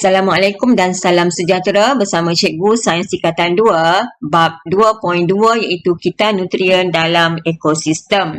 Assalamualaikum dan salam sejahtera bersama Cikgu Sains Tingkatan 2 bab 2.2 iaitu kita nutrien dalam ekosistem.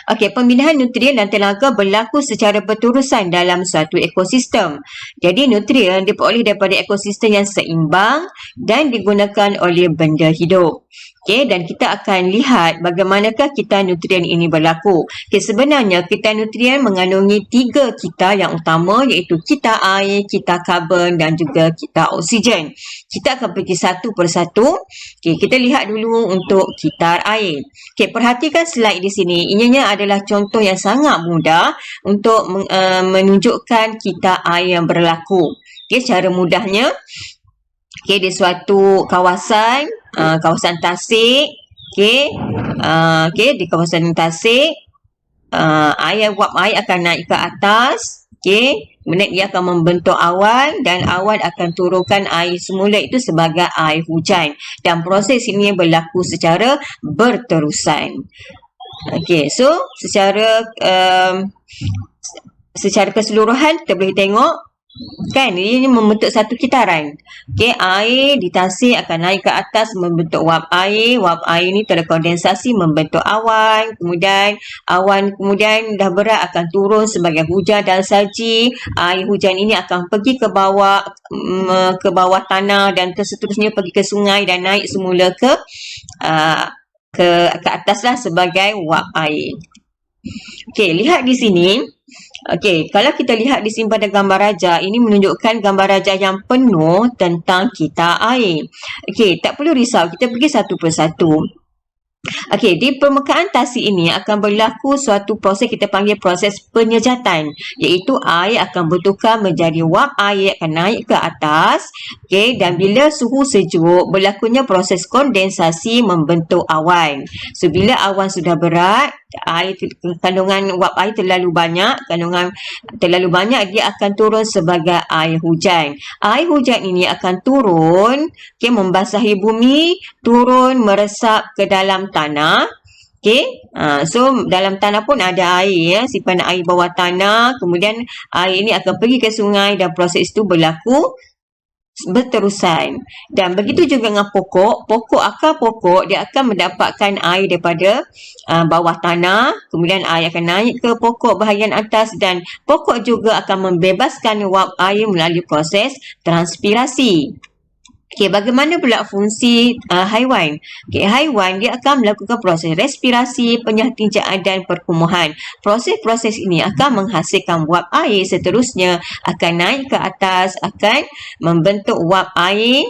Okey, pembinaan nutrien dan tenaga berlaku secara berterusan dalam suatu ekosistem. Jadi nutrien diperoleh daripada ekosistem yang seimbang dan digunakan oleh benda hidup. Okey, dan kita akan lihat bagaimanakah kita nutrien ini berlaku. Okey, sebenarnya kita nutrien mengandungi 3 kita yang utama iaitu kita air, kita karbon dan juga kita oksigen. Kita akan pergi satu persatu. Okey, kita lihat dulu untuk kita air. Okey, perhatikan slide di sini. Ianya adalah contoh yang sangat mudah untuk menunjukkan kita air yang berlaku. Okey, cara mudahnya, okey, di suatu kawasan, kawasan tasik, okey, di kawasan tasik, wap air akan naik ke atas, okey, kemudian ia akan membentuk awan dan awan akan turunkan air semula itu sebagai air hujan dan proses ini berlaku secara berterusan. Okey, so secara keseluruhan kita boleh tengok kan, ini membentuk satu kitaran. Okey, air di tasik akan naik ke atas membentuk wap air. Wap air ni terkondensasi membentuk awan. Kemudian awan dah berat akan turun sebagai hujan dan salji. Air hujan ini akan pergi ke bawah tanah dan seterusnya pergi ke sungai dan naik semula ke ataslah sebagai wap air. Okey, lihat di sini. Okey, kalau kita lihat di sini pada gambar rajah, ini menunjukkan gambar rajah yang penuh tentang kita air. Okey, tak perlu risau, kita pergi satu persatu. Okey, di permukaan tasik ini akan berlaku suatu proses kita panggil proses penyejatan, iaitu air akan bertukar menjadi wap air akan naik ke atas. Okey, dan bila suhu sejuk berlakunya proses kondensasi membentuk awan. So bila awan sudah berat, kandungan wap air terlalu banyak, dia akan turun sebagai air hujan. Air hujan ini akan turun, okey, membasahi bumi, turun meresap ke dalam tanah. Okey, so dalam tanah pun ada air, simpanan air bawah tanah, kemudian air ini akan pergi ke sungai dan proses itu berlaku berterusan. Dan begitu juga dengan akar pokok dia akan mendapatkan air daripada bawah tanah, kemudian air akan naik ke pokok bahagian atas dan pokok juga akan membebaskan wap air melalui proses transpirasi. Okey, bagaimana pula fungsi haiwan? Okey, haiwan dia akan melakukan proses respirasi, penyahtinjaan dan perkumuhan. Proses-proses ini akan menghasilkan wap air, seterusnya akan naik ke atas, akan membentuk wap air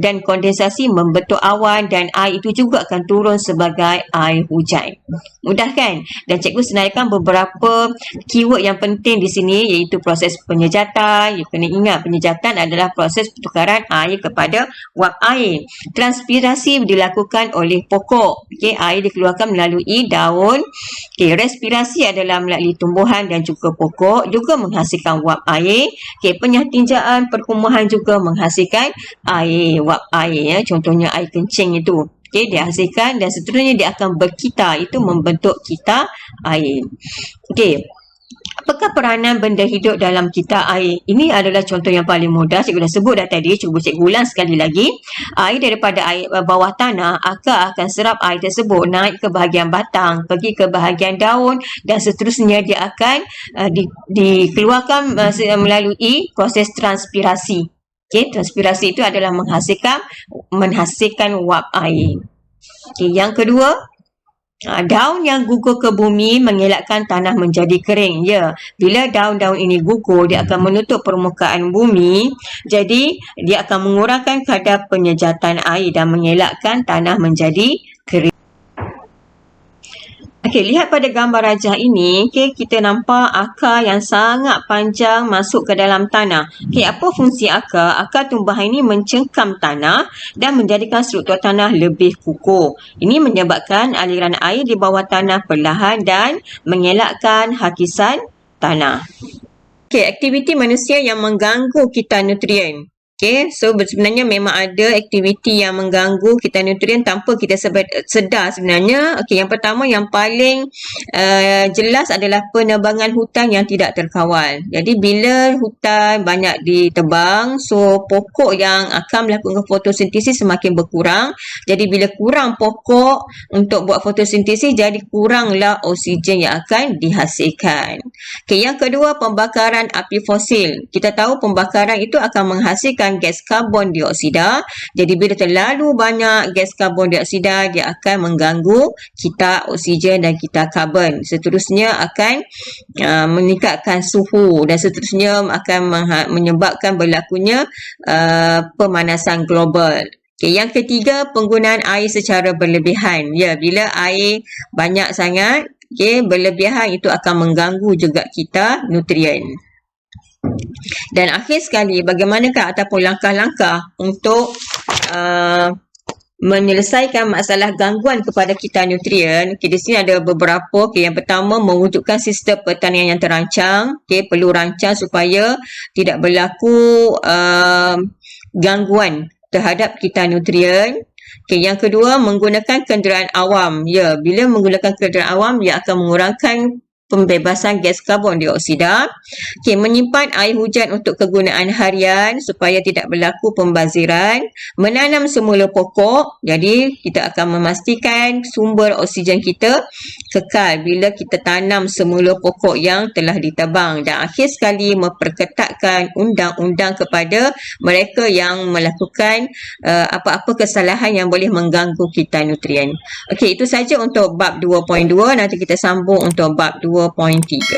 dan kondensasi membentuk awan dan air itu juga akan turun sebagai air hujan. Mudah kan? Dan cikgu senaraikan beberapa keyword yang penting di sini iaitu proses penyejatan. You kena ingat penyejatan adalah proses pertukaran air kepada wap air. Transpirasi dilakukan oleh pokok. Okey, air dikeluarkan melalui daun. Okey, respirasi adalah melalui tumbuhan dan juga pokok juga menghasilkan wap air. Okey, penyahtinjaan perkumuhan juga menghasilkan air, wap air ya. Contohnya air kencing itu. Okey, dia hasilkan dan seterusnya dia akan berkita, itu membentuk kita air. Okey. Apakah peranan benda hidup dalam kita air? Ini adalah contoh yang paling mudah. Cikgu dah sebut dah tadi. Cuba cikgu ulang sekali lagi. Air daripada air bawah tanah, akar akan serap air tersebut naik ke bahagian batang, pergi ke bahagian daun dan seterusnya dia akan dikeluarkan melalui proses transpirasi. Okey, transpirasi itu adalah menghasilkan wap air. Okey, yang kedua, daun yang gugur ke bumi mengelakkan tanah menjadi kering. Ya, bila daun-daun ini gugur, dia akan menutup permukaan bumi. Jadi, dia akan mengurangkan kadar penyejatan air dan mengelakkan tanah menjadi kering. Okey, lihat pada gambar rajah ini, okey, kita nampak akar yang sangat panjang masuk ke dalam tanah. Okey, apa fungsi akar? Akar tumbuhan ini mencengkam tanah dan menjadikan struktur tanah lebih kukuh. Ini menyebabkan aliran air di bawah tanah perlahan dan mengelakkan hakisan tanah. Okey, aktiviti manusia yang mengganggu kita nutrien. Okay, so sebenarnya memang ada aktiviti yang mengganggu kita nutrien tanpa kita sedar sebenarnya. Okay, yang pertama yang paling jelas adalah penebangan hutan yang tidak terkawal. Jadi bila hutan banyak ditebang, so pokok yang akan melakukan fotosintesis semakin berkurang. Jadi bila kurang pokok untuk buat fotosintesis, jadi kuranglah oksigen yang akan dihasilkan. Okay, yang kedua, pembakaran api fosil. Kita tahu pembakaran itu akan menghasilkan gas karbon dioksida. Jadi bila terlalu banyak gas karbon dioksida, dia akan mengganggu kita oksigen dan kita karbon. Seterusnya akan meningkatkan suhu dan seterusnya akan menyebabkan berlakunya pemanasan global. Okay, yang ketiga, penggunaan air secara berlebihan. Ya, bila air banyak sangat, berlebihan itu akan mengganggu juga kita nutrien. Dan akhir sekali, bagaimanakah ataupun langkah-langkah untuk menyelesaikan masalah gangguan kepada kita nutrien. Di sini ada beberapa. Yang pertama, mewujudkan sistem pertanian yang terancang. Perlu rancang supaya tidak berlaku gangguan terhadap kita nutrien. Yang kedua, menggunakan kenderaan awam. Ya, bila menggunakan kenderaan awam, ia akan mengurangkan pembebasan gas karbon dioksida. Menyimpan air hujan untuk kegunaan harian supaya tidak berlaku pembaziran. Menanam semula pokok. Jadi, kita akan memastikan sumber oksigen kita kekal bila kita tanam semula pokok yang telah ditebang. Dan akhir sekali, memperketatkan undang-undang kepada mereka yang melakukan apa-apa kesalahan yang boleh mengganggu kita nutrien. Okey, itu saja untuk bab 2.2. Nanti kita sambung untuk bab 2.3.